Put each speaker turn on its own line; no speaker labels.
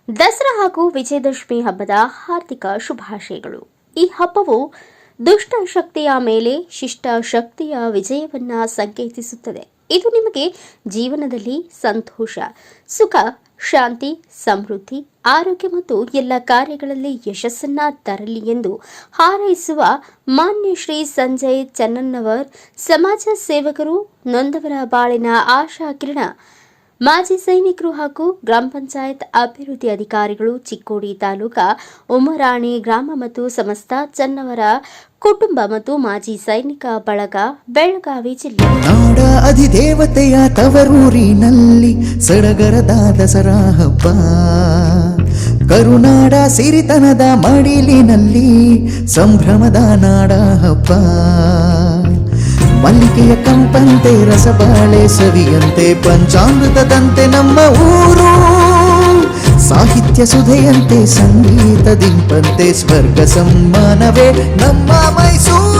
ದಸರಾ ಹಾಗೂ ವಿಜಯದಶಮಿ ಹಬ್ಬದ ಹಾರ್ದಿಕ ಶುಭಾಶಯಗಳು. ಈ ಹಬ್ಬವು ದುಷ್ಟ ಶಕ್ತಿಯ ಮೇಲೆ ಶಿಷ್ಟ ಶಕ್ತಿಯ ವಿಜಯವನ್ನ ಸಂಕೇತಿಸುತ್ತದೆ. ಇದು ನಿಮಗೆ ಜೀವನದಲ್ಲಿ ಸಂತೋಷ, ಸುಖ, ಶಾಂತಿ, ಸಮೃದ್ಧಿ, ಆರೋಗ್ಯ ಮತ್ತು ಎಲ್ಲ ಕಾರ್ಯಗಳಲ್ಲಿ ಯಶಸ್ಸನ್ನ ತರಲಿ ಎಂದು ಹಾರೈಸುವ ಮಾನ್ಯ ಶ್ರೀ ಸಂಜಯ್ ಚನ್ನನ್ನವರ್, ಸಮಾಜ ಸೇವಕರು, ನೊಂದವರ ಬಾಳಿನ ಆಶಾ ಕಿರಣ, ಮಾಜಿ ಸೈನಿಕರು ಹಾಗೂ ಗ್ರಾಮ ಪಂಚಾಯತ್ ಅಭಿವೃದ್ಧಿ ಅಧಿಕಾರಿಗಳು, ಚಿಕ್ಕೋಡಿ ತಾಲೂಕಾ ಉಮರಾಣಿ ಗ್ರಾಮ ಮತ್ತು ಸಮಸ್ತ ಚನ್ನವರ ಕುಟುಂಬ ಮತ್ತು ಮಾಜಿ ಸೈನಿಕ ಬಳಗ, ಬೆಳಗಾವಿ ಜಿಲ್ಲೆ.
ನಾಡ ಅಧಿದೇವತೆಯ ತವರೂರಿನಲ್ಲಿ ಸಡಗರದ ದಸರಾ ಹಬ್ಬ, ಕರುನಾಡ ಸಿರಿತನದ ಮಡಿಲಿನಲ್ಲಿ ಸಂಭ್ರಮದ ನಾಡ ಹಬ್ಬ. ಮಲ್ಲಿಗೆಯ ಕಂಪಂತೆ ರಸಬಾಳೆ ಸವಿಯಂತೆ ಪಂಚಾಮೃತದಂತೆ ನಮ್ಮ ಊರು, ಸಾಹಿತ್ಯ ಸುಧೆಯಂತೆ ಸಂಗೀತ ದಿಂಪಂತೆ ಸ್ವರ್ಗ ಸಮ್ಮಾನವೇ ನಮ್ಮ ಮೈಸೂರು.